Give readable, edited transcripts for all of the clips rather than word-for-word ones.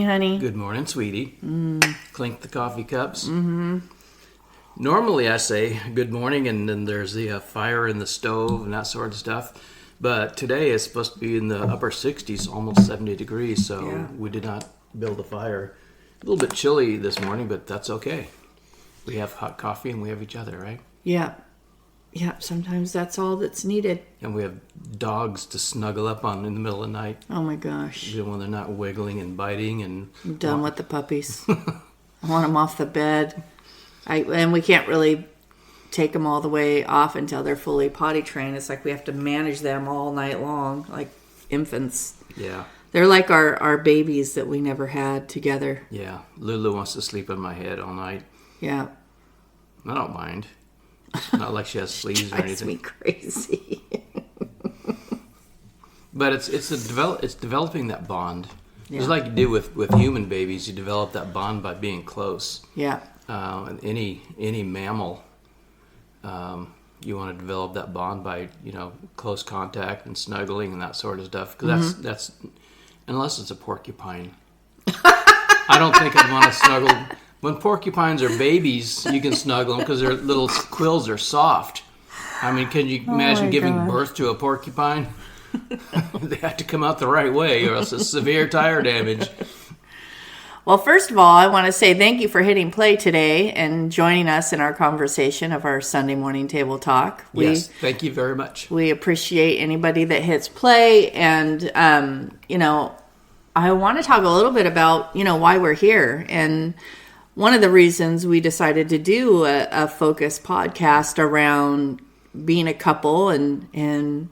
honey. Good morning, sweetie. Clink the coffee cups. Normally I say good morning, and then there's the fire in the stove and that sort of stuff. But today it's supposed to be in the upper 60s, almost 70 degrees, so we did not build a fire. A little bit chilly this morning, but that's okay. We have hot coffee and we have each other, right? Yeah. Yeah, sometimes that's all that's needed. And we have dogs to snuggle up on in the middle of the night. Oh my gosh. When they're not wiggling and biting. And I'm done with the puppies. I want them off the bed. And we can't really take them all the way off until they're fully potty trained. It's like we have to manage them all night long, like infants. Yeah. They're like our babies that we never had together. Yeah. Lulu wants to sleep on my head all night. Yeah. I don't mind. It's not like she has fleas or anything. Drives me crazy. But it's developing that bond. Yeah. Just like you do with human babies, you develop that bond by being close. Yeah. Any mammal, you want to develop that bond by close contact and snuggling and that sort of stuff. Because that's unless it's a porcupine. I don't think I'd want to snuggle. When porcupines are babies, you can snuggle them because their little quills are soft. I mean, can you imagine giving birth to a porcupine? They have to come out the right way or else it's severe tire damage. Well, first of all, I want to say thank you for hitting play today and joining us in our conversation of our Sunday morning table talk. Yes, thank you very much. We appreciate anybody that hits play. And, I want to talk a little bit about, why we're here. And one of the reasons we decided to do a focused podcast around being a couple and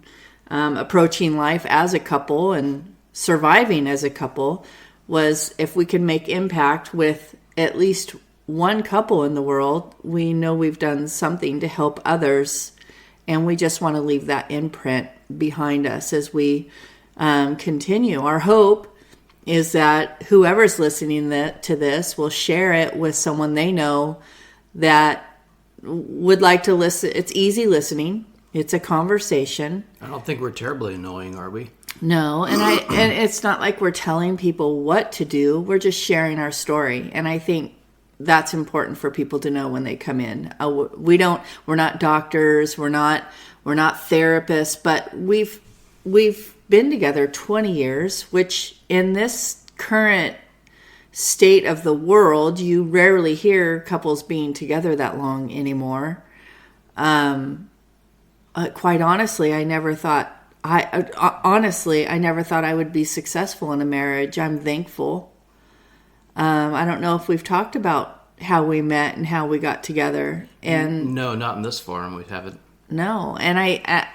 approaching life as a couple and surviving as a couple was if we can make impact with at least one couple in the world, we know we've done something to help others, and we just want to leave that imprint behind us as we continue. Our hope is that whoever's listening to this will share it with someone they know that would like to listen. It's easy listening. It's a conversation. I don't think we're terribly annoying, are we? No, and it's not like we're telling people what to do. We're just sharing our story, and I think that's important for people to know when they come in. We're not doctors, we're not therapists, but we've been together 20 years, which in this current state of the world, you rarely hear couples being together that long anymore. Quite honestly, I never thought I would be successful in a marriage. I'm thankful. I don't know if we've talked about how we met and how we got together. And no, not in this forum. We haven't. No, and I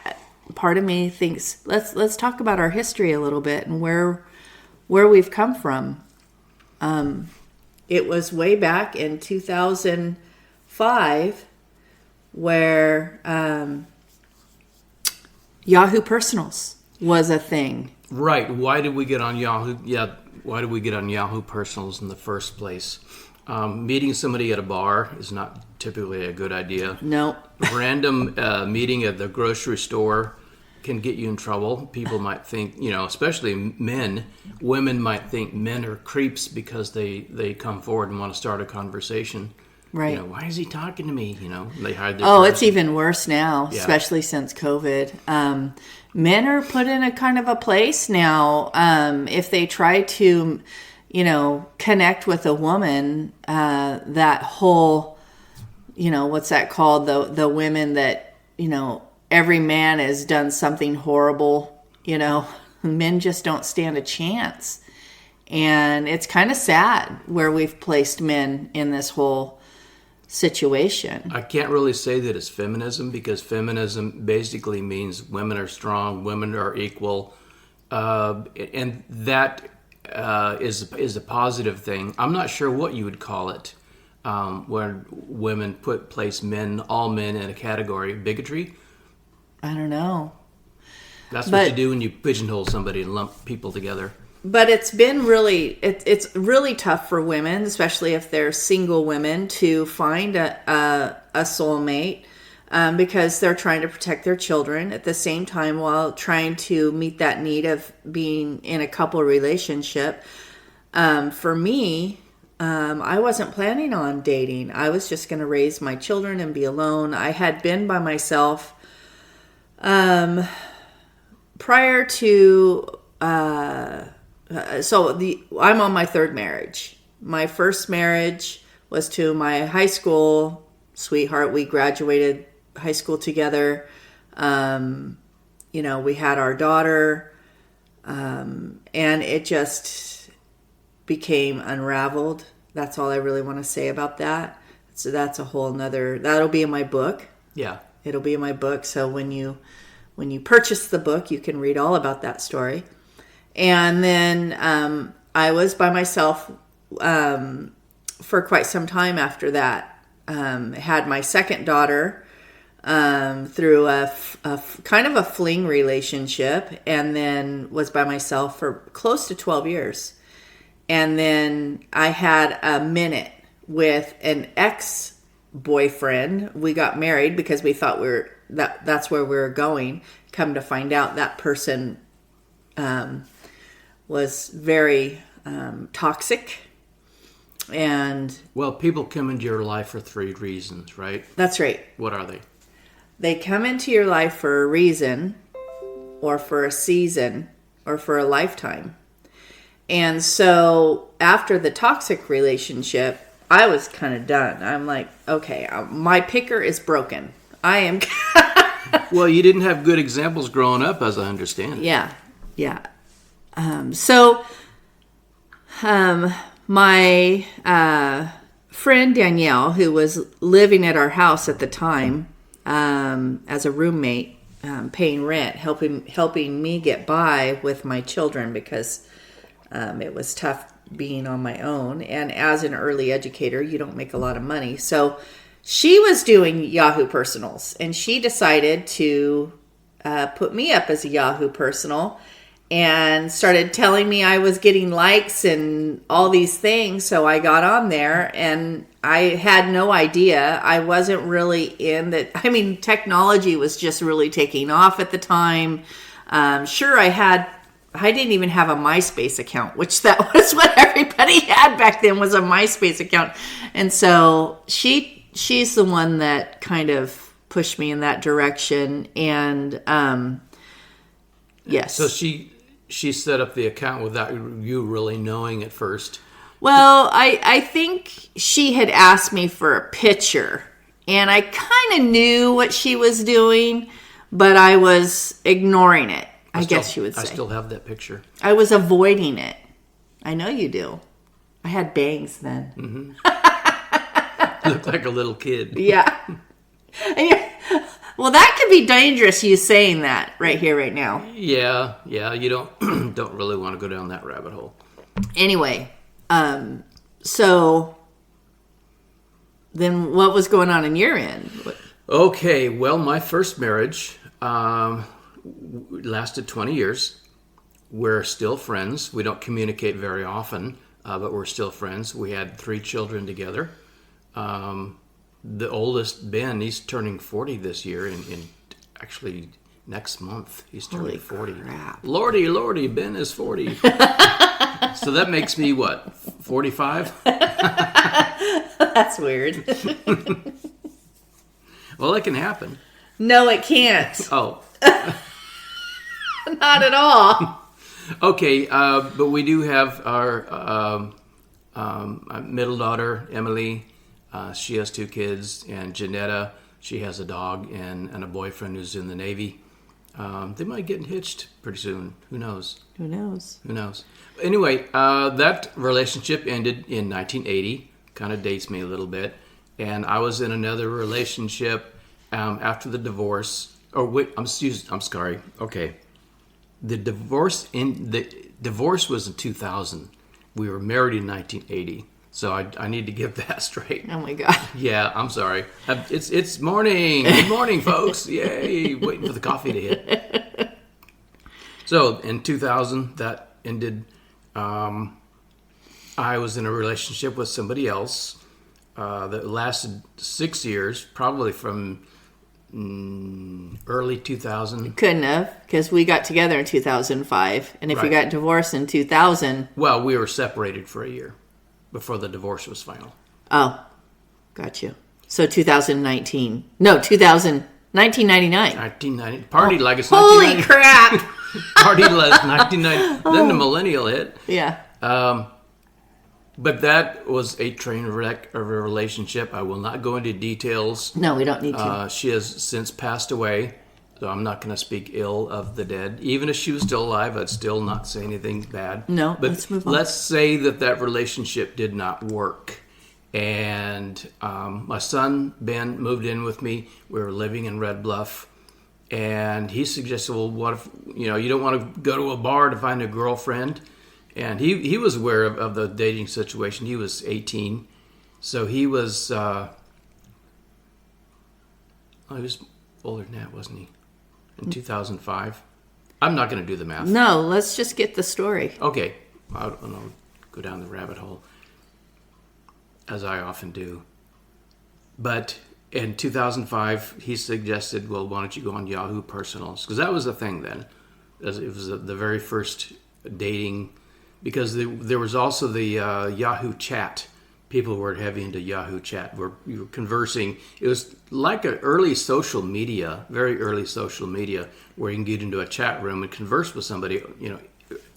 part of me thinks let's talk about our history a little bit and where we've come from. It was way back in 2005 where Yahoo Personals was a thing. Right. Why did we get on Yahoo? Yeah. Why did we get on Yahoo Personals in the first place? Meeting somebody at a bar is not typically a good idea. No. Random meeting at the grocery store can get you in trouble. People might think, especially men, women might think men are creeps because they come forward and want to start a conversation. Right. Why is he talking to me? They hide their Oh, person. It's even worse now, Yeah. especially since COVID. Men are put in a kind of a place now. If they try to, connect with a woman, that whole, what's that called? The women that, every man has done something horrible, men just don't stand a chance. And it's kind of sad where we've placed men in this whole situation. I can't really say that it's feminism because feminism basically means women are strong, women are equal, and that is a positive thing. I'm not sure what you would call it, where women place all men in a category. Bigotry? I don't know. That's what you do when you pigeonhole somebody and lump people together. But it's been it's really tough for women, especially if they're single women, to find a soulmate because they're trying to protect their children at the same time while trying to meet that need of being in a couple relationship. For me, I wasn't planning on dating. I was just going to raise my children and be alone. I had been by myself prior to. I'm on my third marriage. My first marriage was to my high school sweetheart. We graduated high school together. We had our daughter, and it just became unraveled. That's all I really want to say about that. So that's a whole nother, that'll be in my book. Yeah. It'll be in my book. So when you purchase the book, you can read all about that story. And then I was by myself for quite some time after that. Had my second daughter through a kind of a fling relationship, and then was by myself for close to 12 years. And then I had a minute with an ex-boyfriend. We got married because we thought that's where we were going. Come to find out, that person was very toxic. And well, people come into your life for 3 reasons, right? That's right. What are they? They come into your life for a reason, or for a season, or for a lifetime. And so after the toxic relationship, I was kind of done. I'm like, okay, my picker is broken. I am. Well, you didn't have good examples growing up, as I understand. Yeah. My friend Danielle, who was living at our house at the time as a roommate, paying rent, helping me get by with my children because it was tough being on my own. And as an early educator, you don't make a lot of money. So she was doing Yahoo Personals, and she decided to put me up as a Yahoo Personal and started telling me I was getting likes and all these things. So I got on there, and I had no idea. I wasn't really in that. I mean, technology was just really taking off at the time. Sure, I didn't even have a MySpace account, which that was what everybody had back then, was a MySpace account. And so she's the one that kind of pushed me in that direction. And yes. So she set up the account without you really knowing at first. Well, I think she had asked me for a picture, and I kind of knew what she was doing, but I was ignoring it. I guess you would say. I still have that picture. I was avoiding it. I know you do. I had bangs then. Mm-hmm. You look like a little kid. Yeah. Well, that could be dangerous, you saying that right here, right now. Yeah. You don't really want to go down that rabbit hole. Anyway, so then what was going on in your end? Okay, well, my first marriage lasted 20 years. We're still friends. We don't communicate very often, but we're still friends. We had 3 children together. The oldest, Ben, he's turning 40 this year, in actually next month he's turning 40. Crap. Lordy, Ben is 40. So that makes me, what, 45? That's weird. Well, that can happen. No, it can't. Oh. Not at all. Okay, but we do have our middle daughter, Emily. She has 2 kids, and Janetta, she has a dog and a boyfriend who's in the Navy. They might get hitched pretty soon. Who knows? Anyway, that relationship ended in 1980. Kind of dates me a little bit. And I was in another relationship after the divorce. I'm sorry. Okay. The divorce was in 2000. We were married in 1980. So I need to get that straight. Oh my God. Yeah, I'm sorry. It's morning. Good morning, folks. Yay. Waiting for the coffee to hit. So in 2000, that ended. I was in a relationship with somebody else that lasted 6 years, probably from early 2000. Couldn't have, because we got together in 2005. And if you Right. got divorced in 2000... Well, we were separated for a year before the divorce was final. Oh, got you. So 2019. No, 1999. 1990. Party like it's Holy 1990. crap! Party like 1990. Then the millennial hit. Yeah. But that was a train wreck of a relationship. I will not go into details. No, we don't need to. She has since passed away, so I'm not going to speak ill of the dead. Even if she was still alive, I'd still not say anything bad. No, but let's move on. Let's say that relationship did not work. And my son, Ben, moved in with me. We were living in Red Bluff. And he suggested, well, what if, you don't want to go to a bar to find a girlfriend? And he was aware of the dating situation. He was 18. So he was, he was older than that, wasn't he? In 2005. I'm not going to do the math. No, let's just get the story. Okay. I don't know. Go down the rabbit hole, as I often do. But in 2005, he suggested, well, why don't you go on Yahoo Personals? Because that was the thing then. It was the very first dating, because there was also the Yahoo Chat. People were heavy into Yahoo Chat, where you were conversing. It was like an early social media, very early social media, where you can get into a chat room and converse with somebody,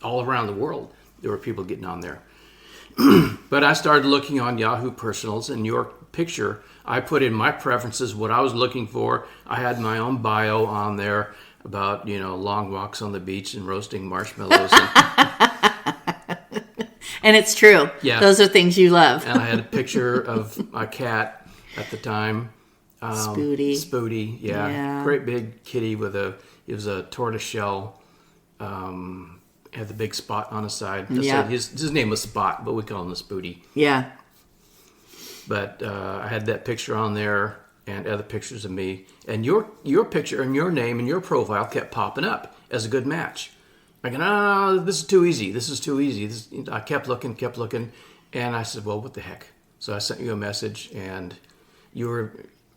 all around the world. There were people getting on there. But I started looking on Yahoo Personals, and your picture, I put in my preferences, what I was looking for. I had my own bio on there about, long walks on the beach and roasting marshmallows. And it's true. Yeah. Those are things you love. And I had a picture of my cat at the time. Spooty. Yeah. Great big kitty it was a tortoise shell. Had the big spot on his side. Yeah. His name was Spot, but we call him the Spooty. Yeah. But I had that picture on there and other pictures of me. And your picture and your name and your profile kept popping up as a good match. I go, this is too easy. I kept looking. And I said, well, what the heck? So I sent you a message, and you were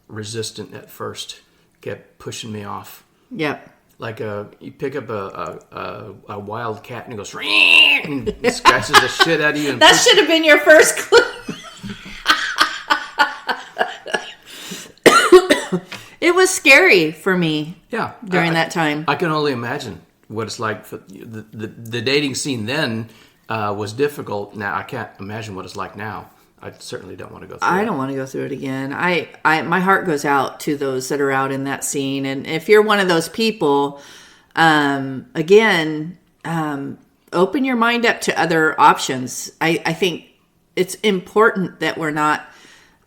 resistant at first. Kept pushing me off. Yep. Like you pick up a wild cat and it goes, and it scratches the shit out of you. And that should have been your first clue. It was scary for me. Yeah, during that time. I can only imagine what it's like. For the dating scene then was difficult. Now I can't imagine what it's like now. I certainly don't want to go through it. I don't want to go through it again. My heart goes out to those that are out in that scene. And if you're one of those people, open your mind up to other options. I think it's important that we're not,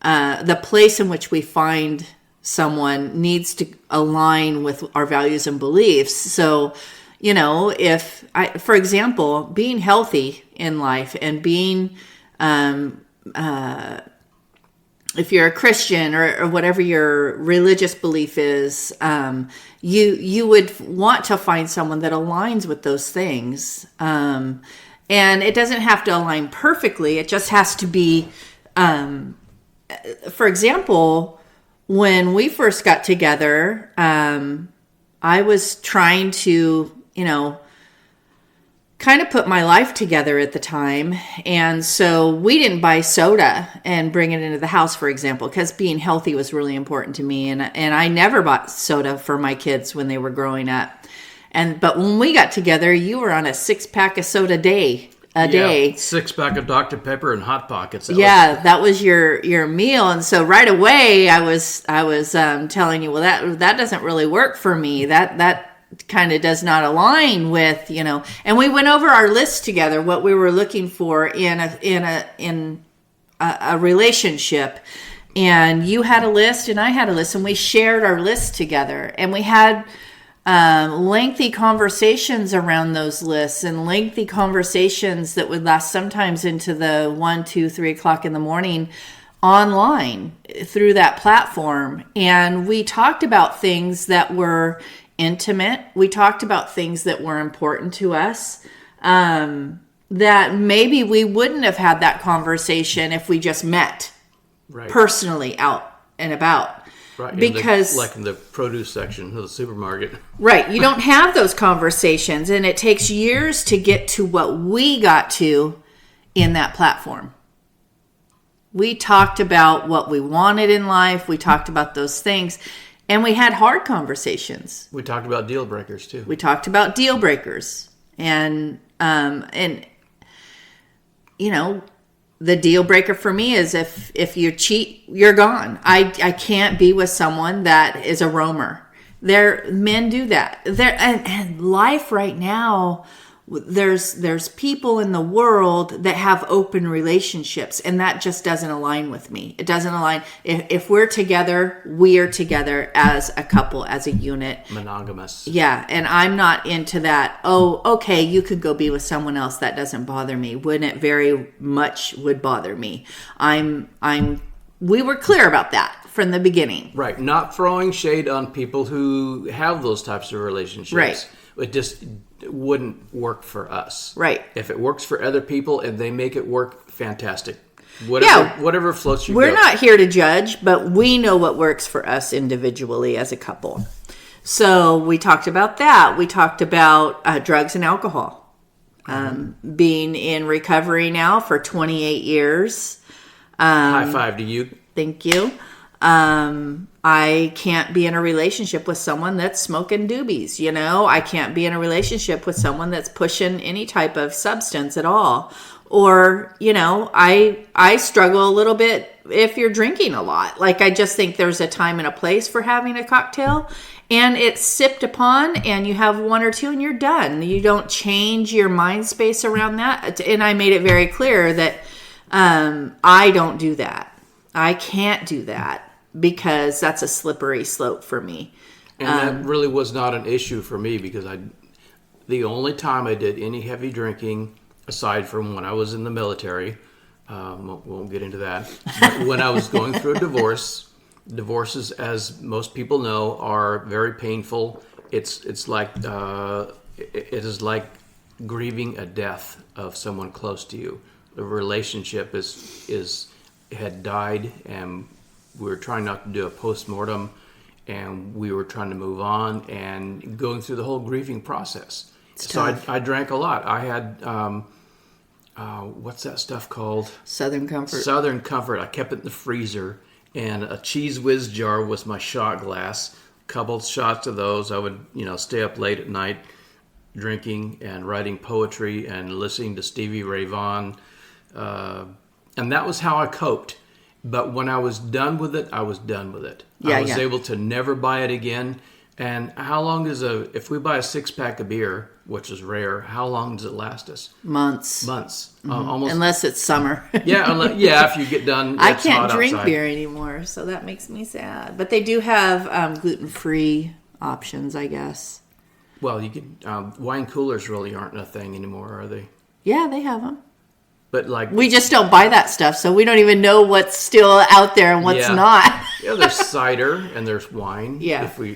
the place in which we find someone needs to align with our values and beliefs. So, for example, being healthy in life and being, if you're a Christian or whatever your religious belief is, you would want to find someone that aligns with those things. And it doesn't have to align perfectly. It just has to be, for example, when we first got together, I was trying to, kind of put my life together at the time. And so we didn't buy soda and bring it into the house, for example, because being healthy was really important to me. And I never bought soda for my kids when they were growing up. But when we got together, you were on a 6-pack of soda a day. 6-pack of Dr. Pepper and Hot Pockets. That was your meal. And so right away I was telling you, well, that doesn't really work for me. That kind of does not align with, and we went over our list together, what we were looking for in a relationship. And you had a list and I had a list, and we shared our list together, and we had lengthy conversations around those lists, and lengthy conversations that would last sometimes into the 1, 2, 3 o'clock in the morning online through that platform. And we talked about things that were intimate. We talked about things that were important to us, that maybe we wouldn't have had that conversation if we just met personally out and about. Right. Because like in the produce section of the supermarket. Right. You don't have those conversations, and it takes years to get to what we got to in that platform. We talked about what we wanted in life. We talked about those things, and we had hard conversations. We talked about deal breakers too. We talked about deal breakers, and you know, the deal breaker for me is if you cheat, you're gone. I can't be with someone that is a roamer. Men do that. And life right now, there's people in the world that have open relationships, and that just doesn't align with me. It doesn't align. If we're together, we are together as a couple, as a unit. Monogamous. Yeah, and I'm not into that. Oh, okay, you could go be with someone else. That doesn't bother me. Wouldn't it very much would bother me. We were clear about that from the beginning. Right, not throwing shade on people who have those types of relationships. Right. It just wouldn't work for us. Right. If it works for other people and they make it work, fantastic. Whatever floats your boat. We're not here to judge, but we know what works for us individually as a couple. So we talked about that. We talked about drugs and alcohol. Being in recovery now for 28 years. High five to you. Thank you. I can't be in a relationship with someone that's smoking doobies, you know? I can't be in a relationship with someone that's pushing any type of substance at all. Or, you know, I struggle a little bit if you're drinking a lot. Like, I just think there's a time and a place for having a cocktail, and it's sipped upon, and you have one or two and you're done. You don't change your mind space around that. And I made it very clear that I don't do that. I can't do that because that's a slippery slope for me. And that really was not an issue for me because the only time I did any heavy drinking, aside from when I was in the military, won't get into that, but when I was going through a divorce, divorces, as most people know, are very painful. It's like it is like grieving a death of someone close to you. The relationship had died, and we were trying not to do a post-mortem, and we were trying to move on and going through the whole grieving process. So I drank a lot. I had, what's that stuff called? Southern Comfort. Southern Comfort. I kept it in the freezer, and a Cheese Whiz jar was my shot glass. A couple shots of those. I would, stay up late at night drinking and writing poetry and listening to Stevie Ray Vaughan. And that was how I coped. But when I was done with it, I was done with it. I was able to never buy it again. And how long if we buy a 6-pack of beer, which is rare, how long does it last us? Months. Mm-hmm. Almost. Unless it's summer. If you get done, I can't hot drink outside. beer anymore, so that makes me sad. But they do have gluten-free options, I guess. Well, you could, wine coolers really aren't a thing anymore, are they? Yeah, they have them. But we just don't buy that stuff, so we don't even know what's still out there and what's not. There's cider and there's wine. Yeah. If we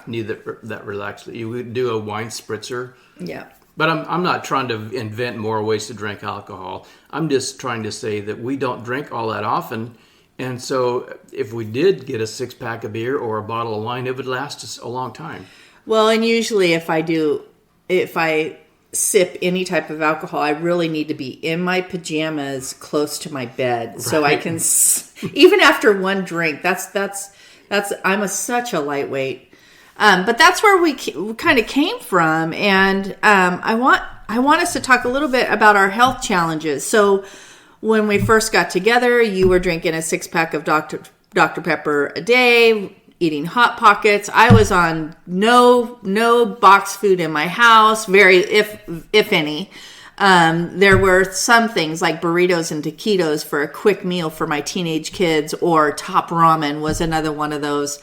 need that relaxed, you would do a wine spritzer. Yeah. But I'm not trying to invent more ways to drink alcohol. I'm just trying to say that we don't drink all that often, and so if we did get a 6-pack of beer or a bottle of wine, it would last us a long time. Well, and usually if I sip any type of alcohol, I really need to be in my pajamas close to my bed so I can even after one drink. That's I'm such a lightweight, but that's where we kind of came from, and I want us to talk a little bit about our health challenges. So when we first got together, you were drinking a 6-pack of Dr. Pepper a day, eating Hot Pockets. I was on no box food in my house, very if any. There were some things like burritos and taquitos for a quick meal for my teenage kids, or Top Ramen was another one of those.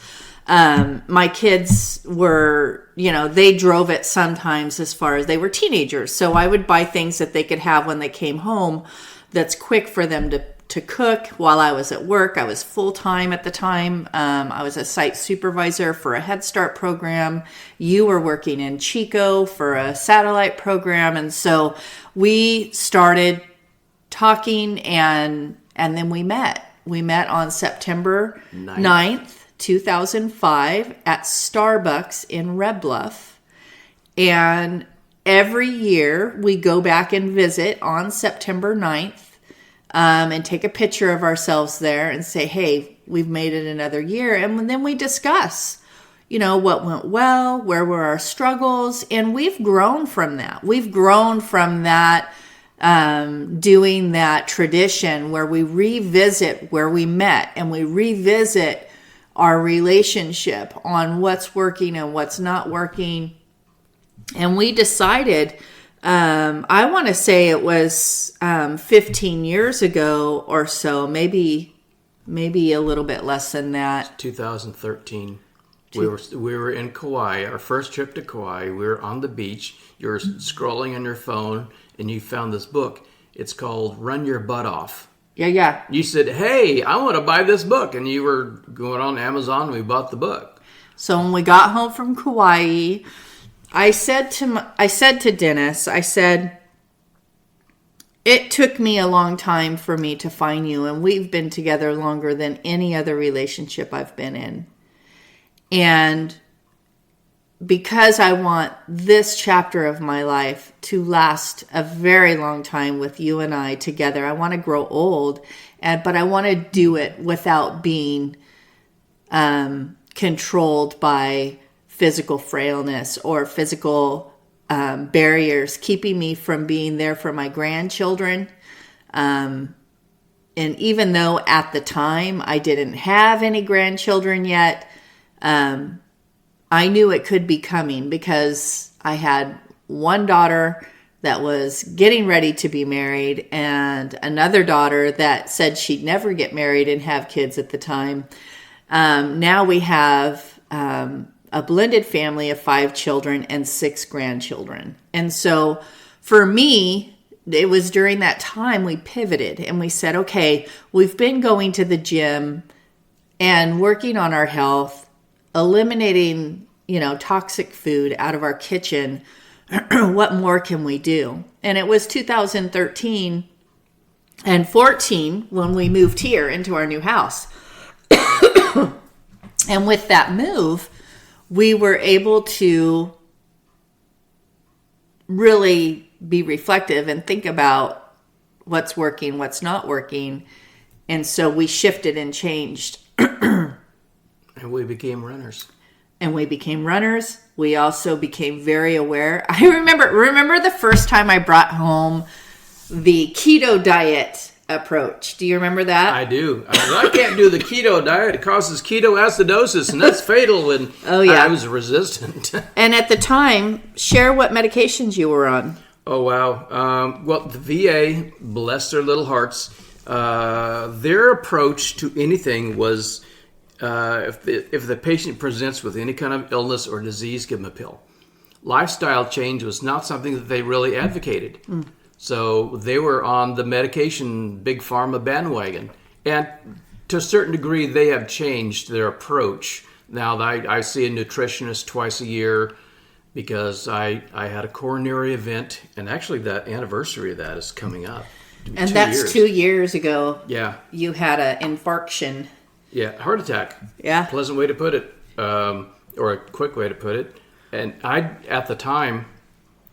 My kids were, they drove it sometimes as far as they were teenagers. So I would buy things that they could have when they came home that's quick for them to cook while I was at work. I was full-time at the time. I was a site supervisor for a Head Start program. You were working in Chico for a satellite program. And so we started talking, and then we met. We met on September 9th, 2005 at Starbucks in Red Bluff. And every year we go back and visit on September 9th and take a picture of ourselves there and say, hey, we've made it another year. And then we discuss, what went well, where were our struggles. And we've grown from that. We've grown from that, doing that tradition where we revisit where we met and we revisit our relationship on what's working and what's not working. And we decided, I want to say it was 15 years ago or so, maybe a little bit less than that. 2013. We were in Kauai, our first trip to Kauai. We were on the beach. You were scrolling on your phone, and you found this book. It's called Run Your Butt Off. Yeah. You said, hey, I want to buy this book. And you were going on Amazon, and we bought the book. So when we got home from Kauai, I said to Dennis, it took me a long time for me to find you, and we've been together longer than any other relationship I've been in. And because I want this chapter of my life to last a very long time with you and I together, I want to grow old, but I want to do it without being controlled by physical frailness or physical barriers keeping me from being there for my grandchildren. And even though at the time I didn't have any grandchildren yet, I knew it could be coming because I had one daughter that was getting ready to be married and another daughter that said she'd never get married and have kids at the time. Now we have a blended family of 5 children and 6 grandchildren. And so for me, it was during that time we pivoted and we said, okay, we've been going to the gym and working on our health, eliminating, toxic food out of our kitchen. What more can we do? And it was 2013 and 14 when we moved here into our new house. And with that move, we were able to really be reflective and think about what's working, what's not working. And so we shifted and changed. And we became runners. We also became very aware. I remember the first time I brought home the keto diet approach. Do you remember that? I do. I can't do the keto diet. It causes ketoacidosis, and that's fatal. And oh, yeah. I was resistant. And at the time, share what medications you were on. Oh, wow. Well, the VA, bless their little hearts, their approach to anything was if the patient presents with any kind of illness or disease, give them a pill. Lifestyle change was not something that they really advocated. So they were on the medication big pharma bandwagon. And to a certain degree, they have changed their approach. Now, I see a nutritionist twice a year because I had a coronary event. And actually, the anniversary of that is coming up. And that's 2 years ago. Yeah. You had an infarction. Yeah, heart attack. Yeah. Pleasant way to put it, or a quick way to put it. And at the time,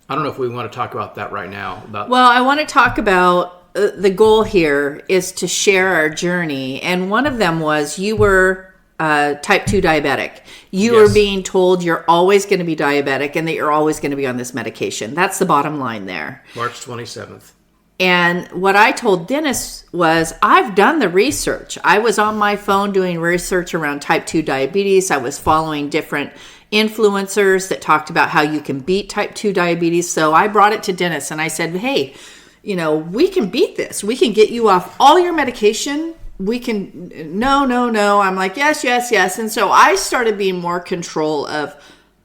I don't know if we want to talk about that right now. Well, I want to talk about the goal here is to share our journey. And one of them was you were type 2 diabetic. You were being told you're always going to be diabetic and that you're always going to be on this medication. That's the bottom line there. March 27th. And what I told Dennis was, I've done the research. I was on my phone doing research around type 2 diabetes. I was following different influencers that talked about how you can beat type 2 diabetes. So I brought it to Dennis and I said, hey, we can beat this. We can get you off all your medication. We can, no. I'm like, yes. And so I started being more control of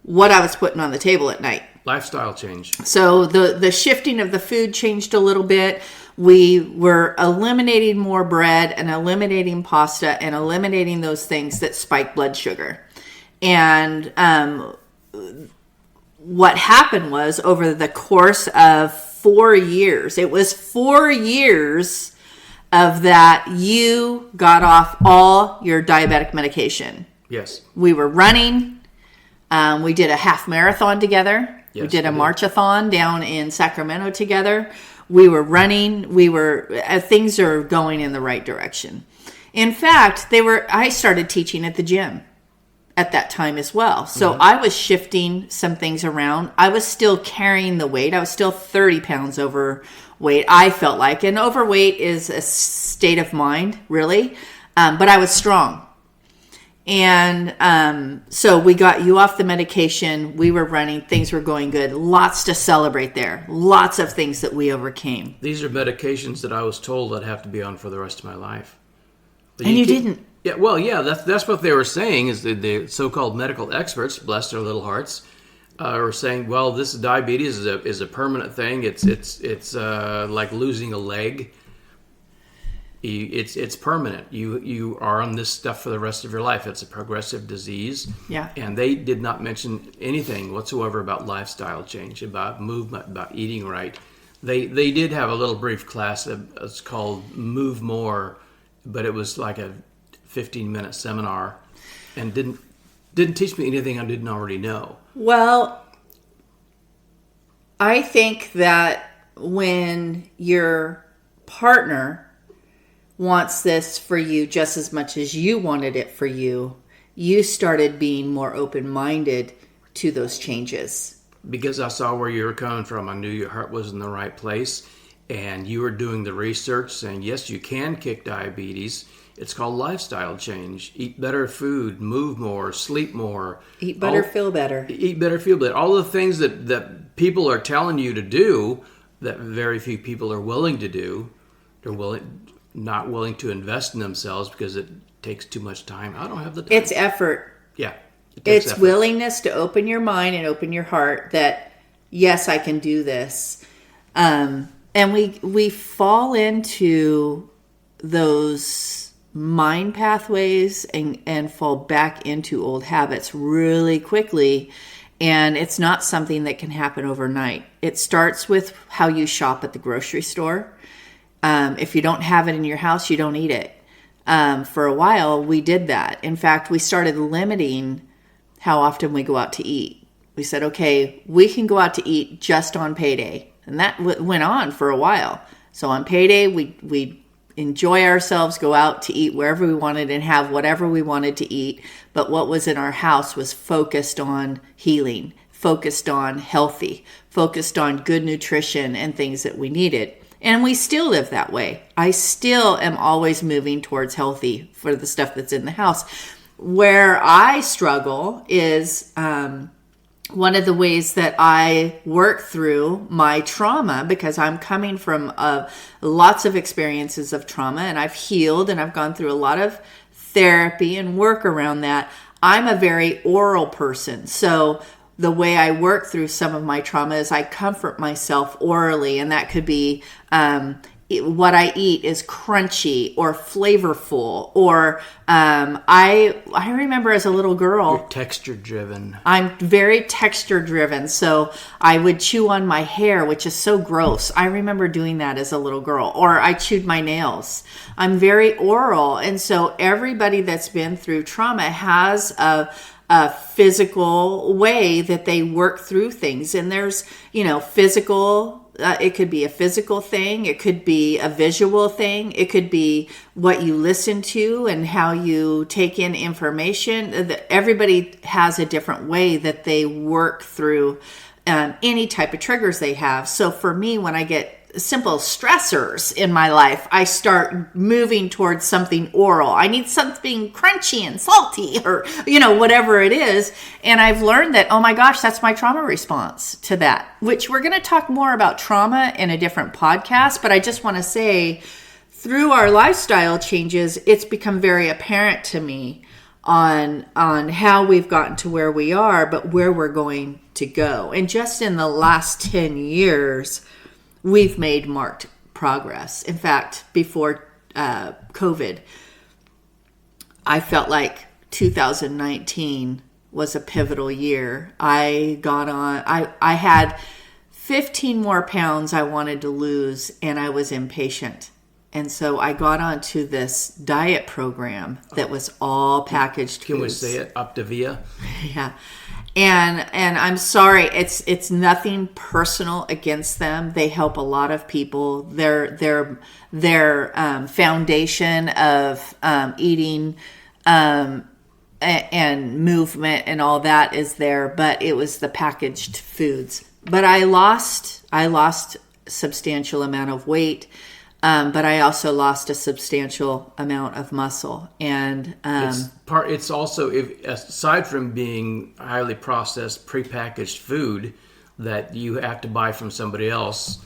what I was putting on the table at night. Lifestyle change. So the shifting of the food changed a little bit. We were eliminating more bread and eliminating pasta and eliminating those things that spike blood sugar. And what happened was over the course of 4 years, it was 4 years of that, you got off all your diabetic medication. Yes. We were running. We did a half marathon together. Yes, we did a we did. march-a-thon down in Sacramento together. We were running. Things are going in the right direction. In fact, I started teaching at the gym at that time as well. So I was shifting some things around. I was still carrying the weight. I was still 30 pounds overweight, I felt like. And overweight is a state of mind, really. But I was strong. And so we got you off the medication. We were running. Things were going good. Lots to celebrate there. Lots of things that we overcame. These are medications that I was told I'd have to be on for the rest of my life. But And you didn't. Yeah, well, yeah, that's what they were saying, is the so-called medical experts, bless their little hearts, were saying, well, this diabetes is a permanent thing. It's like losing a leg. It's permanent. You are on this stuff for the rest of your life. It's a progressive disease. Yeah. And they did not mention anything whatsoever about lifestyle change, about movement, about eating right. They did have a little brief class. It's called Move More, but it was like a 15-minute seminar, and didn't teach me anything I didn't already know. Well, I think that when your partner wants this for you just as much as you wanted it for you, you started being more open-minded to those changes. Because I saw where you were coming from. I knew your heart was in the right place, and you were doing the research saying, yes, you can kick diabetes. It's called lifestyle change. Eat better food, move more, sleep more. Eat better, feel better. Eat better, feel better. All the things that people are telling you to do that very few people are willing to do. They're not willing to invest in themselves because it takes too much time. I don't have the time. It's effort. Yeah. It takes It's effort. willingness to open your mind and open your heart that, yes, I can do this. And we fall into those mind pathways and fall back into old habits really quickly. And it's not something that can happen overnight. It starts with how you shop at the grocery store. If you don't have it in your house, you don't eat it. For a while, we did that. In fact, we started limiting how often we go out to eat. We said, okay, we can go out to eat just on payday. And that went on for a while. So on payday, we enjoy ourselves, go out to eat wherever we wanted and have whatever we wanted to eat. But what was in our house was focused on healing, focused on healthy, focused on good nutrition and things that we needed. And we still live that way. I still am always moving towards healthy for the stuff that's in the house. Where I struggle is one of the ways that I work through my trauma, because I'm coming from lots of experiences of trauma, and I've healed and I've gone through a lot of therapy and work around that. I'm a very oral person. So the way I work through some of my trauma is I comfort myself orally, and that could be what I eat is crunchy or flavorful, or I remember as a little girl, You're texture driven. I'm very texture driven, so I would chew on my hair, which is so gross. I remember doing that as a little girl, or I chewed my nails. I'm very oral, and so everybody that's been through trauma has a physical way that they work through things. And there's, physical, it could be a physical thing. It could be a visual thing. It could be what you listen to and how you take in information. Everybody has a different way that they work through any type of triggers they have. So for me, when I get simple stressors in my life, I start moving towards something oral. I need something crunchy and salty, or whatever it is. And I've learned that, oh my gosh, that's my trauma response to that, which we're going to talk more about trauma in a different podcast. But I just want to say, through our lifestyle changes, it's become very apparent to me on how we've gotten to where we are, but where we're going to go. And just in the last 10 years, we've made marked progress. In fact, before COVID, I felt like 2019 was a pivotal year. I had 15 more pounds I wanted to lose, and I was impatient. And so I got onto this diet program that was all packaged foods. Can we say it? Optavia? Yeah. And I'm sorry, it's nothing personal against them. They help a lot of people. Their foundation of eating and movement and all that is there, but it was the packaged foods. But I lost substantial amount of weight. But I also lost a substantial amount of muscle, and it's also, aside from being highly processed, prepackaged food that you have to buy from somebody else,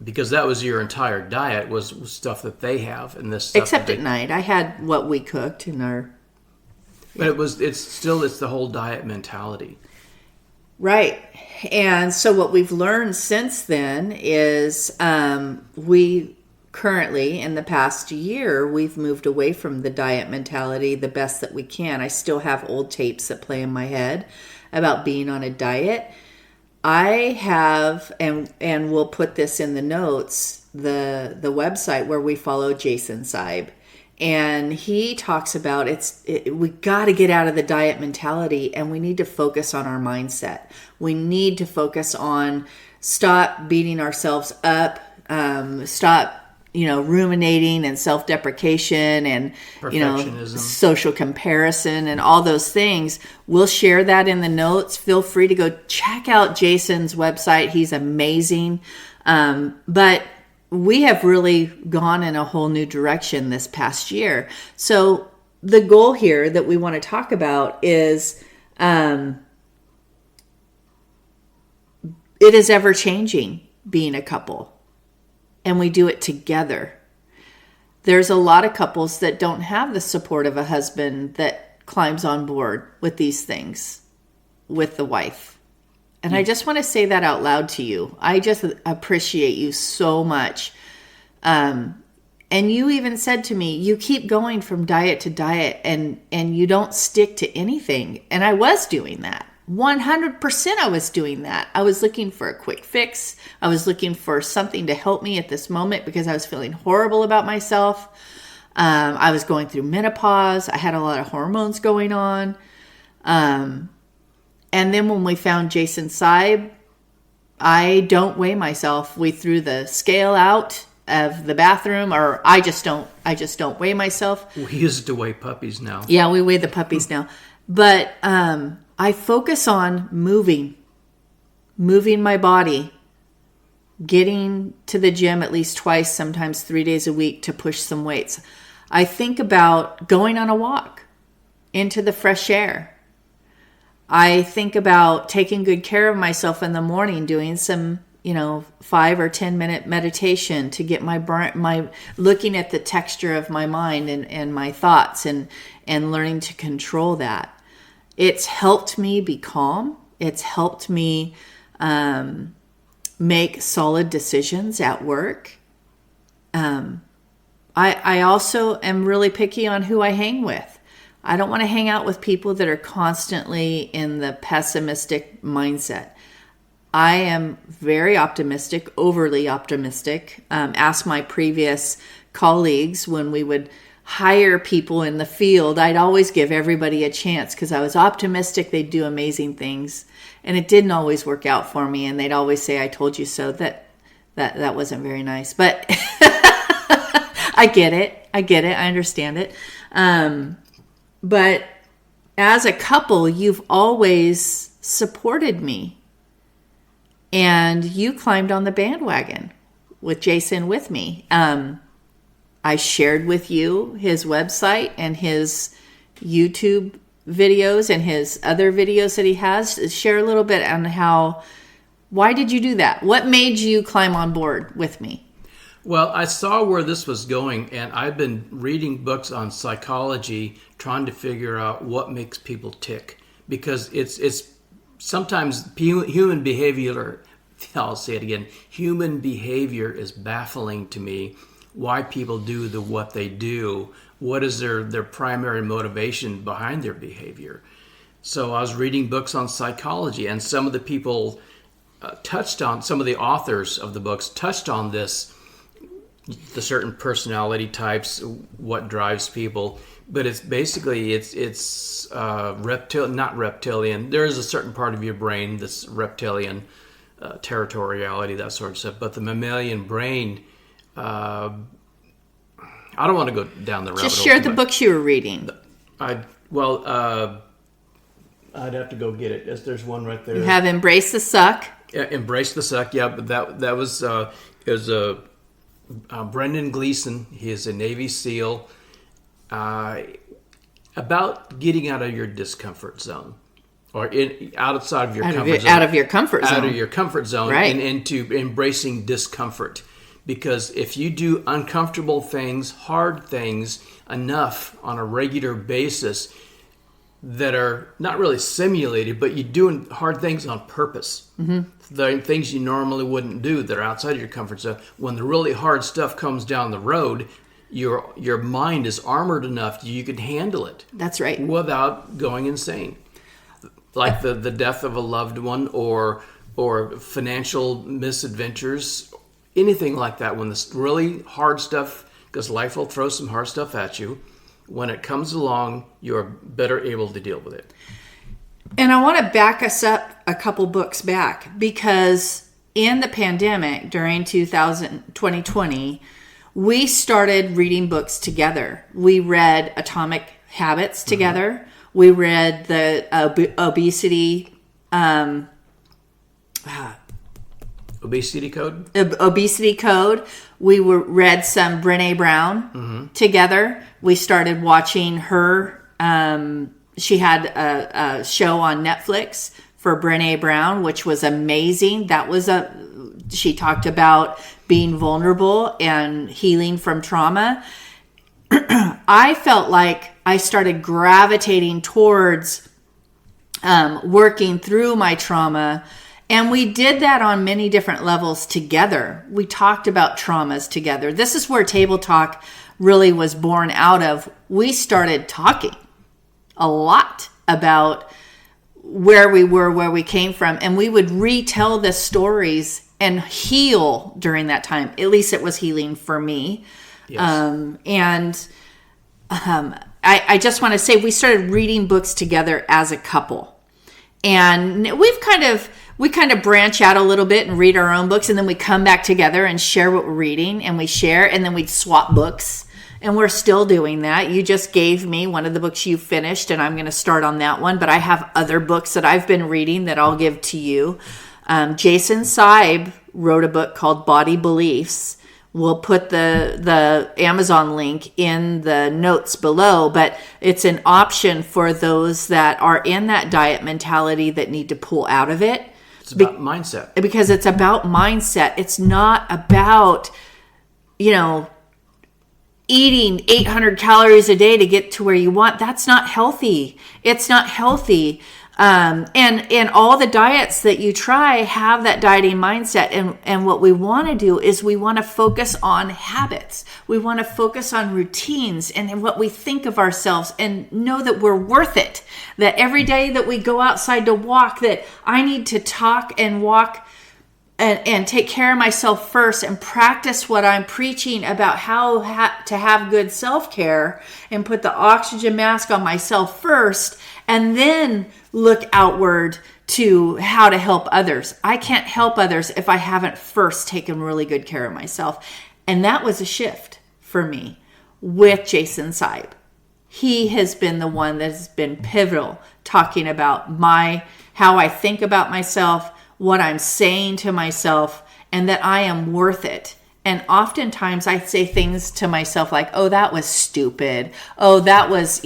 because that was your entire diet was stuff that they have, and this stuff except at night I had what we cooked in our. But it's the whole diet mentality, right? And so what we've learned since then is we. Currently, in the past year, we've moved away from the diet mentality the best that we can. I still have old tapes that play in my head about being on a diet. I have, and we'll put this in the notes, the website where we follow Jason Seib. And he talks about we got to get out of the diet mentality, and we need to focus on our mindset. We need to focus on stop beating ourselves up, stop ruminating and self-deprecation and, social comparison and all those things. We'll share that in the notes. Feel free to go check out Jason's website. He's amazing. But we have really gone in a whole new direction this past year. So the goal here that we want to talk about is, it is ever changing being a couple. And we do it together. There's a lot of couples that don't have the support of a husband that climbs on board with these things with the wife. And I just want to say that out loud to you. I just appreciate you so much. And you even said to me, you keep going from diet to diet and you don't stick to anything. And I was doing that. 100% I was doing that. I was looking for a quick fix. I was looking for something to help me at this moment because I was feeling horrible about myself. I was going through menopause. I had a lot of hormones going on. And then when we found Jason Seib, I don't weigh myself. We threw the scale out of the bathroom, or I just don't weigh myself. We use it to weigh puppies now. Yeah, we weigh the puppies now. But I focus on moving my body, getting to the gym at least twice, sometimes 3 days a week to push some weights. I think about going on a walk into the fresh air. I think about taking good care of myself in the morning, doing some, 5 or 10 minute meditation to get my looking at the texture of my mind and my thoughts and learning to control that. It's helped me be calm. It's helped me make solid decisions at work. I also am really picky on who I hang with. I don't want to hang out with people that are constantly in the pessimistic mindset. I am very optimistic, overly optimistic. Ask my previous colleagues when we would hire people in the field, I'd always give everybody a chance because I was optimistic they'd do amazing things. And it didn't always work out for me. And they'd always say, I told you so. That wasn't very nice. But I get it. I understand it. But as a couple, you've always supported me. And you climbed on the bandwagon with Jason with me. I shared with you his website and his YouTube videos and his other videos that he has. Share a little bit on why did you do that? What made you climb on board with me? Well, I saw where this was going, and I've been reading books on psychology, trying to figure out what makes people tick. Because it's sometimes human behavior, I'll say it again, human behavior is baffling to me. Why people do what they do, what is their primary motivation behind their behavior. So I was reading books on psychology, and some of the people some of the authors of the books touched on this the certain personality types, what drives people. But it's basically not reptilian. There is a certain part of your brain that's reptilian, territoriality, that sort of stuff. But the mammalian brain, I don't want to go down the rabbit hole. Just share the books you were reading. I'd have to go get it. There's one right there. You have Embrace the Suck. Yeah, Embrace the Suck. Yeah, but that was it was Brendan Gleeson. He is a Navy SEAL. About getting out of your discomfort zone, or outside of your comfort zone. Out of your comfort zone. Out of your comfort zone, right. And into embracing discomfort. Because if you do uncomfortable things, hard things enough on a regular basis that are not really simulated, but you're doing hard things on purpose. Mm-hmm. The things you normally wouldn't do that are outside of your comfort zone. When the really hard stuff comes down the road, your mind is armored enough you can handle it. That's right. Without going insane. Like the death of a loved one or financial misadventures. Anything like that, when this really hard stuff, because life will throw some hard stuff at you, when it comes along, you're better able to deal with it. And I want to back us up a couple books back, because in the pandemic during 2020, we started reading books together. We read Atomic Habits together. Mm-hmm. We read the Obesity Code. Obesity Code. We read some Brené Brown together. We started watching her. She had a show on Netflix for Brené Brown, which was amazing. She talked about being vulnerable and healing from trauma. I felt like I started gravitating towards working through my trauma. And we did that on many different levels together. We talked about traumas together. This is where Table Talk really was born out of. We started talking a lot about where we were, where we came from, and we would retell the stories and heal during that time. At least it was healing for me. Yes. I just want to say we started reading books together as a couple. And we kind of branch out a little bit and read our own books, and then we come back together and share what we're reading, and we share, and then we'd swap books. And we're still doing that. You just gave me one of the books you finished, and I'm going to start on that one. But I have other books that I've been reading that I'll give to you. Jason Seib wrote a book called Body Beliefs. We'll put the Amazon link in the notes below, but it's an option for those that are in that diet mentality that need to pull out of it. It's about mindset. Because it's about mindset. It's not about, eating 800 calories a day to get to where you want. That's not healthy. It's not healthy. And all the diets that you try have that dieting mindset. And what we want to do is we want to focus on habits. We want to focus on routines and what we think of ourselves, and know that we're worth it. That every day that we go outside to walk, that I need to talk and walk and take care of myself first, and practice what I'm preaching about how to have good self-care, and put the oxygen mask on myself first, and then look outward to how to help others. I can't help others if I haven't first taken really good care of myself. And that was a shift for me with Jason Seib. He has been the one that has been pivotal, talking about how I think about myself, what I'm saying to myself, and that I am worth it. And oftentimes I say things to myself like, oh, that was stupid. Oh, that was,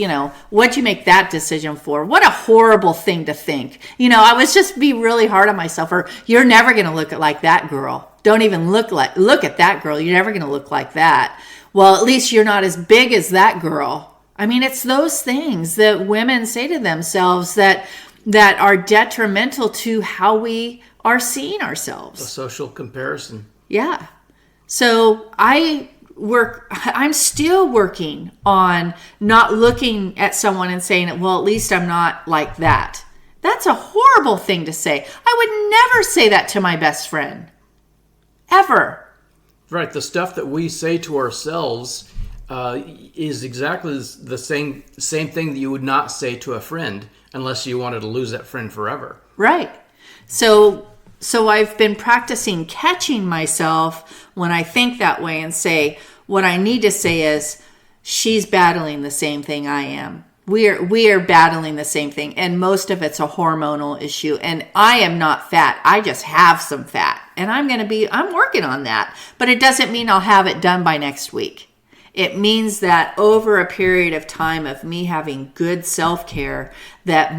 what'd you make that decision for? What a horrible thing to think. I was just be really hard on myself. Or, you're never going to look like that girl. Don't even look at that girl. You're never going to look like that. Well, at least you're not as big as that girl. I mean, it's those things that women say to themselves that are detrimental to how we are seeing ourselves. A social comparison. Yeah. So I'm still working on not looking at someone and saying, well, at least I'm not like that. That's a horrible thing to say. I would never say that to my best friend. Ever. Right. The stuff that we say to ourselves is exactly the same thing that you would not say to a friend unless you wanted to lose that friend forever. Right. So I've been practicing catching myself when I think that way and say, what I need to say is, she's battling the same thing I am. We are battling the same thing, and most of it's a hormonal issue. And I am not fat. I just have some fat, and I'm working on that. But it doesn't mean I'll have it done by next week. It means that over a period of time of me having good self-care, that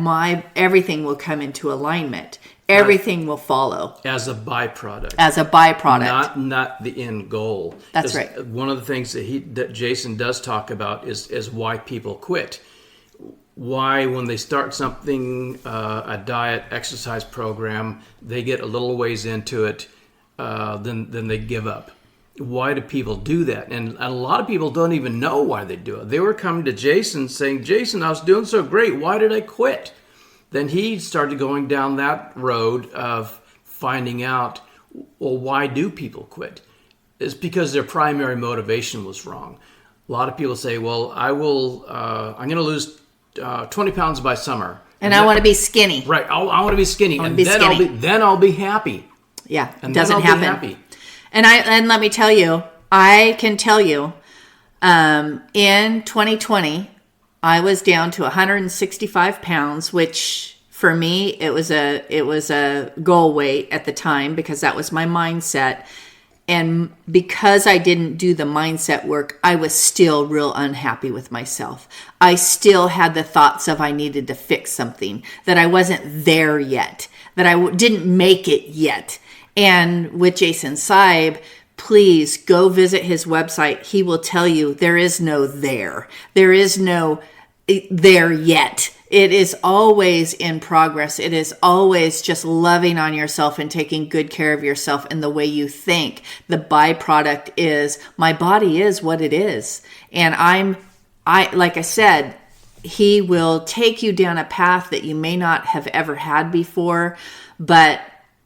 everything will come into alignment. Everything will follow. As a byproduct. Not the end goal. That's right. One of the things that Jason does talk about is why people quit. Why, when they start something, a diet, exercise program, they get a little ways into it, then they give up. Why do people do that? And a lot of people don't even know why they do it. They were coming to Jason saying, Jason, I was doing so great. Why did I quit? Then he started going down that road of finding out, well, why do people quit? It's because their primary motivation was wrong. A lot of people say, well, I'm going to lose 20 pounds by summer. And I want to be skinny. Right. I want to be skinny. Then I'll be happy. Yeah. And it doesn't happen. Happy. And let me tell you, I can tell you, in 2020, I was down to 165 pounds, which for me, it was a goal weight at the time because that was my mindset. And because I didn't do the mindset work, I was still real unhappy with myself. I still had the thoughts of I needed to fix something, that I wasn't there yet, that I didn't make it yet. And with Jason Seib, please go visit his website. He will tell you there is no there. There is no there yet. It is always in progress. It is always just loving on yourself and taking good care of yourself in the way you think. The byproduct is my body is what it is. And like I said, he will take you down a path that you may not have ever had before. But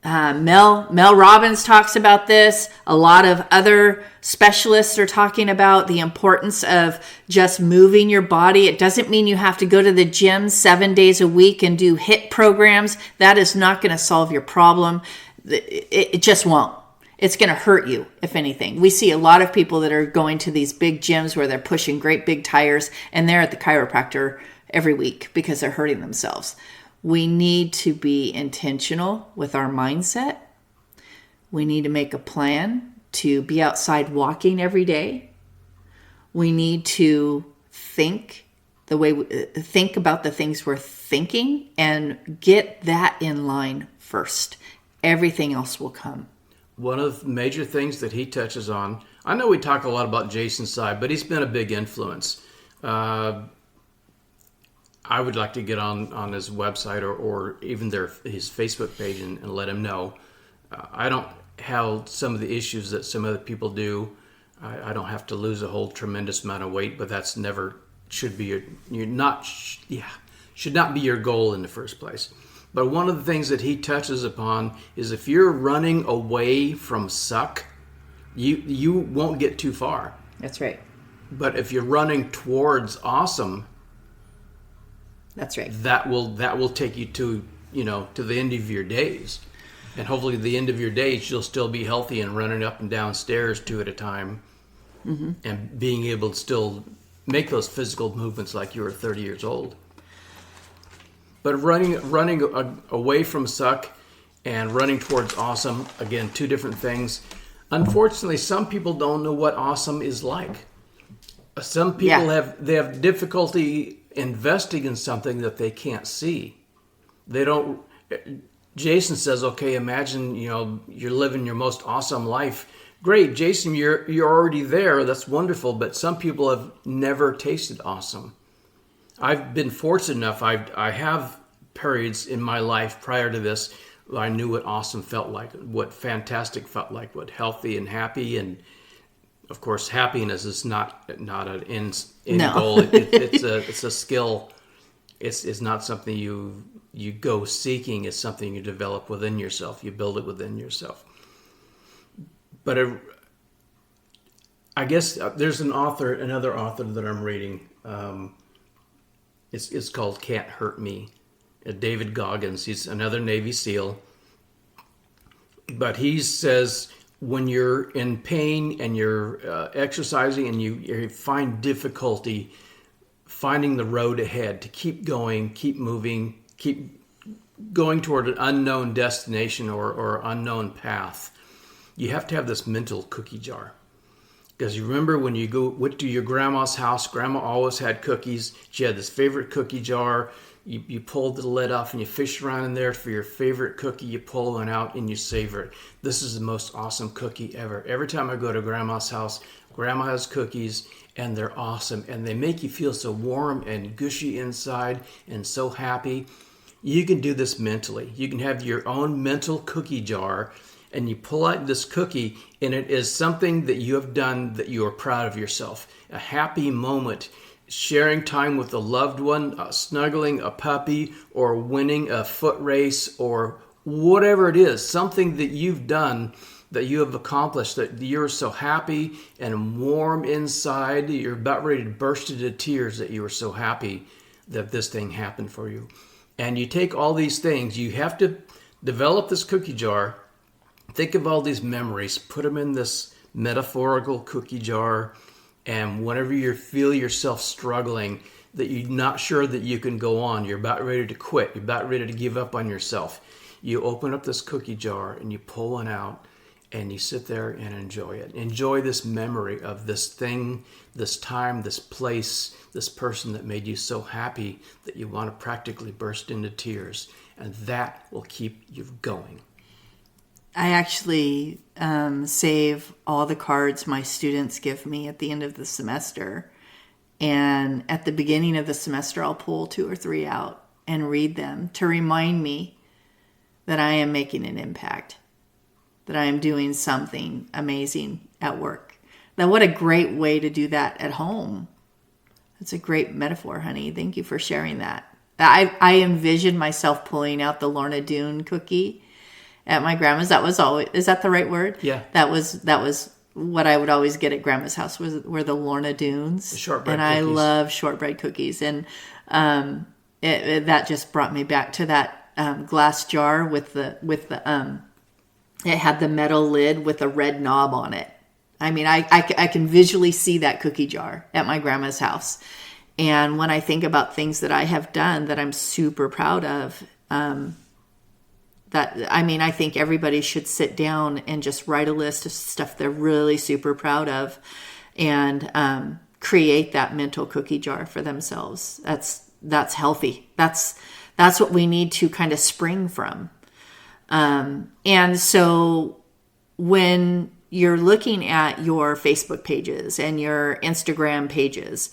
Mel Robbins talks about this. A lot of other specialists are talking about the importance of just moving your body. It doesn't mean you have to go to the gym 7 days a week and do HIIT programs. That is not going to solve your problem. It just won't. It's going to hurt you, if anything. We see a lot of people that are going to these big gyms where they're pushing great big tires, and they're at the chiropractor every week because they're hurting themselves. We need to be intentional with our mindset. We need to make a plan to be outside walking every day. We need to think about the things we're thinking and get that in line first. Everything else will come. One of the major things that he touches on, I know we talk a lot about Jason Seib, but he's been a big influence. I would like to get on his website or even his Facebook page and let him know. I don't have some of the issues that some other people do. I don't have to lose a whole tremendous amount of weight, but that's never should not be your goal in the first place. But one of the things that he touches upon is if you're running away from suck, you won't get too far. That's right. But if you're running towards awesome, that's right. That will take you to the end of your days. And hopefully at the end of your days you'll still be healthy and running up and down stairs 2 at a time. Mm-hmm. And being able to still make those physical movements like you were 30 years old. But running away from suck and running towards awesome, again, 2 different things. Unfortunately, some people don't know what awesome is like. Some people have difficulty investing in something that they can't see. They don't. Jason says, okay, imagine you're living your most awesome life. Great, Jason, you're already there. That's wonderful. But some people have never tasted awesome. I've been fortunate enough. I have periods in my life prior to this I knew what awesome felt like, what fantastic felt like, what healthy and happy, and of course happiness is not an end goal. It's a skill. It's not something you go seeking. It's something you develop within yourself. You build it within yourself. But I guess there's another author that I'm reading. It's called Can't Hurt Me. David Goggins. He's another Navy SEAL. But he says when you're in pain and you're exercising and you find difficulty finding the road ahead, to keep going, keep moving, keep going toward an unknown destination or unknown path, you have to have this mental cookie jar. Because you remember when you went to your grandma's house, grandma always had cookies. She had this favorite cookie jar. You pulled the lid off and you fished around in there for your favorite cookie. You pull one out and you savor it. This is the most awesome cookie ever. Every time I go to grandma's house, grandma has cookies and they're awesome. And they make you feel so warm and gushy inside and so happy. You can do this mentally. You can have your own mental cookie jar and you pull out this cookie and it is something that you have done that you are proud of yourself. A happy moment. Sharing time with a loved one, snuggling a puppy, or winning a foot race, or whatever it is, something that you've done that you have accomplished, that you're so happy and warm inside, you're about ready to burst into tears that you were so happy that this thing happened for you. And you take all these things, you have to develop this cookie jar, think of all these memories, put them in this metaphorical cookie jar. And whenever you feel yourself struggling, that you're not sure that you can go on, you're about ready to quit, you're about ready to give up on yourself, you open up this cookie jar and you pull one out and you sit there and enjoy it. Enjoy this memory of this thing, this time, this place, this person that made you so happy that you want to practically burst into tears. And that will keep you going. I actually save all the cards my students give me at the end of the semester. And at the beginning of the semester, I'll pull 2 or 3 out and read them to remind me that I am making an impact, that I am doing something amazing at work. Now, what a great way to do that at home. That's a great metaphor, honey. Thank you for sharing that. I envisioned myself pulling out the Lorna Doone cookie at my grandma's. That was always, is that the right word? Yeah. That was what I would always get at grandma's house were the Lorna Doones. The shortbread cookies. And I love shortbread cookies. And that just brought me back to that glass jar with the it had the metal lid with a red knob on it. I mean, I can visually see that cookie jar at my grandma's house. And when I think about things that I have done that I'm super proud of, I think everybody should sit down and just write a list of stuff they're really super proud of and create that mental cookie jar for themselves. That's healthy. That's what we need to kind of spring from. And so when you're looking at your Facebook pages and your Instagram pages,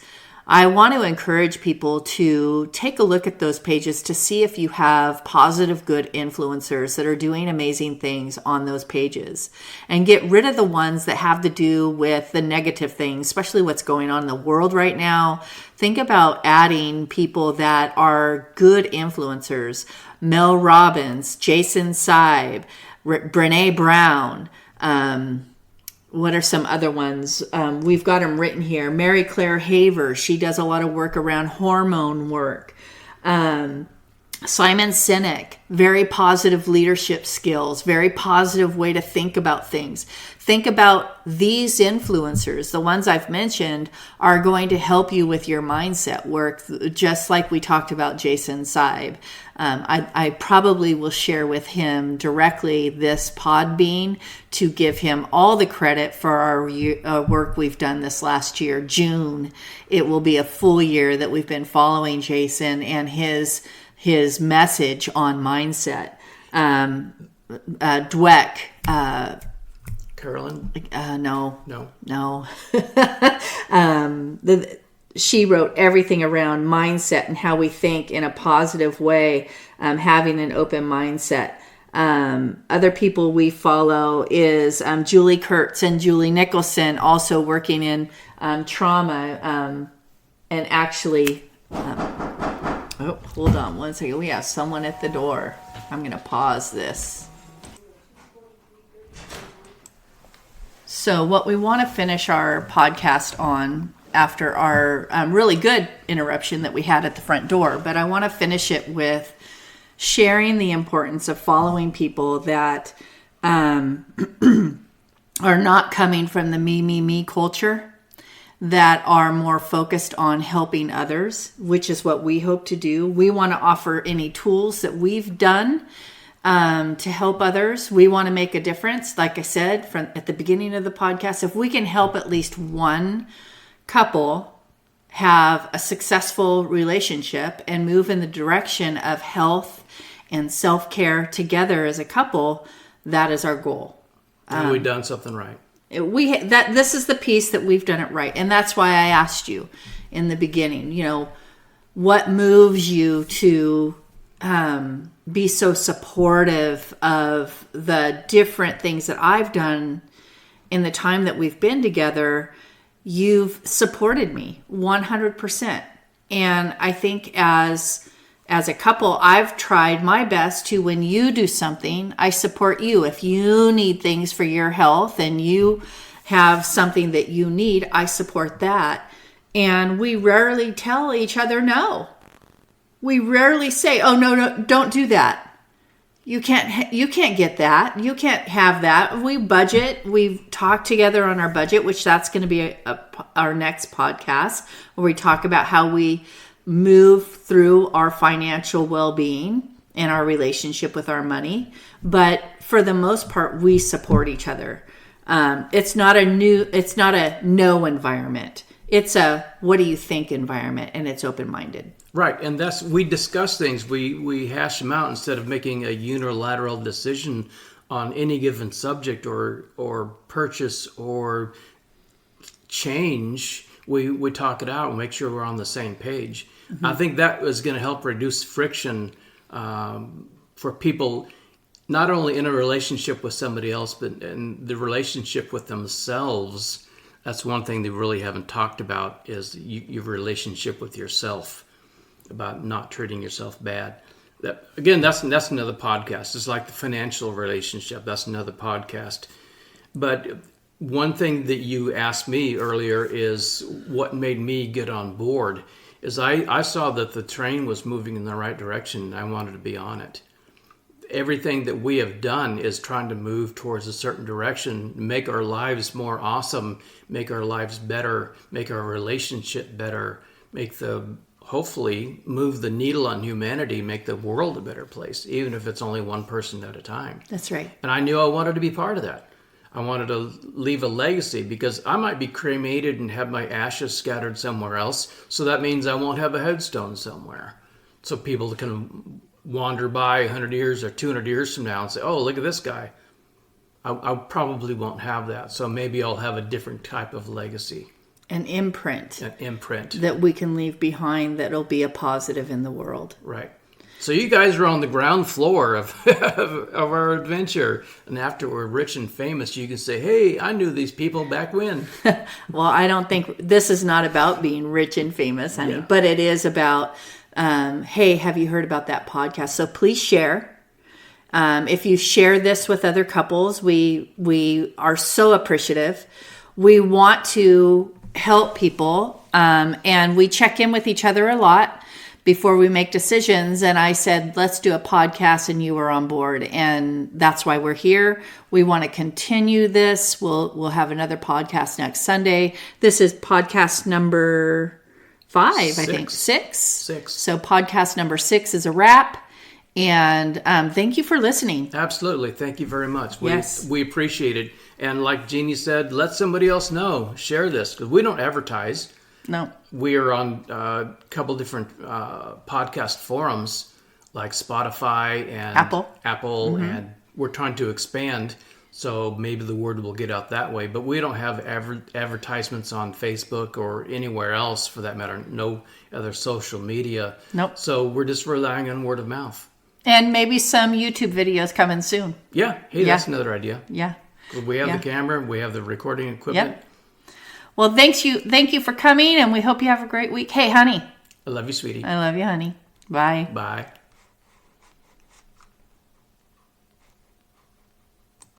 I want to encourage people to take a look at those pages to see if you have positive, good influencers that are doing amazing things on those pages, and get rid of the ones that have to do with the negative things, especially what's going on in the world right now. Think about adding people that are good influencers. Mel Robbins, Jason Seib, Brene Brown, what are some other ones? We've got them written here. Mary Claire Haver, she does a lot of work around hormone work. Simon Sinek, very positive leadership skills, very positive way to think about things. Think about these influencers, the ones I've mentioned, are going to help you with your mindset work, just like we talked about Jason Seib. I probably will share with him directly this Podbean to give him all the credit for our work we've done this last year. June, it will be a full year that we've been following Jason and his message on mindset. Dweck, Carolyn? No. She wrote everything around mindset and how we think in a positive way, having an open mindset. Other people we follow is Julie Kurtz and Julie Nicholson, also working in trauma. And actually, hold on one second. We have someone at the door. I'm going to pause this. So So what we want to finish our podcast on after our really good interruption that we had at the front door, but I want to finish it with sharing the importance of following people that are not coming from the me culture, that are more focused on helping others, which is what we hope to do. We want to offer any tools that we've done to help others. We want to make a difference. Like I said from at the beginning of the podcast, if we can help at least one couple have a successful relationship and move in the direction of health and self-care together as a couple, that is our goal. And we've done something right. This is the piece that we've done it right. And that's why I asked you in the beginning, what moves you to be so supportive of the different things that I've done in the time that we've been together. You've supported me 100%. And I think as a couple, I've tried my best to, when you do something, I support you. If you need things for your health and you have something that you need, I support that. And we rarely tell each other no. We rarely say, oh, no, don't do that. You can't get that. You can't have that. We budget. We've talked together on our budget, which that's going to be our next podcast, where we talk about how we move through our financial well-being and our relationship with our money. But for the most part, we support each other. It's not a no environment. It's a what do you think environment, and it's open-minded. Right, and we discuss things. We hash them out instead of making a unilateral decision on any given subject or purchase or change. We talk it out and make sure we're on the same page. Mm-hmm. I think that is going to help reduce friction for people, not only in a relationship with somebody else, but in the relationship with themselves. That's one thing they really haven't talked about is your relationship with yourself, about not treating yourself bad. That's another podcast. It's like the financial relationship. That's another podcast. But one thing that you asked me earlier is what made me get on board is I saw that the train was moving in the right direction and I wanted to be on it. Everything that we have done is trying to move towards a certain direction, make our lives more awesome, make our lives better, make our relationship better, hopefully move the needle on humanity, make the world a better place, even if it's only one person at a time. That's right. And I knew I wanted to be part of that. I wanted to leave a legacy because I might be cremated and have my ashes scattered somewhere else. So that means I won't have a headstone somewhere. So people can wander by 100 years or 200 years from now and say, oh, look at this guy. I probably won't have that. So maybe I'll have a different type of legacy. An imprint. That we can leave behind that'll be a positive in the world. Right. So you guys are on the ground floor of our adventure. And after we're rich and famous, you can say, hey, I knew these people back when. Well, I don't think this is not about being rich and famous, honey, but it is about, hey, have you heard about that podcast? So please share. If you share this with other couples, we are so appreciative. We want to help people, and we check in with each other a lot before we make decisions. And I said, let's do a podcast, and you were on board. And that's why we're here. We want to continue this. We'll have another podcast next Sunday. This is podcast number 5, I think. 6. So podcast number 6 is a wrap. And thank you for listening. Absolutely. Thank you very much. Yes. We appreciate it. And like Jeannie said, let somebody else know. Share this because we don't advertise. No. We are on a couple different podcast forums like Spotify and Apple, mm-hmm. And we're trying to expand. So maybe the word will get out that way. But we don't have advertisements on Facebook or anywhere else for that matter. No other social media. Nope. So we're just relying on word of mouth. And maybe some YouTube videos coming soon. Yeah. Hey, that's another idea. Yeah. We have the camera. We have the recording equipment. Yep. Well, thank you for coming, and we hope you have a great week. Hey, honey. I love you, sweetie. I love you, honey. Bye. Bye.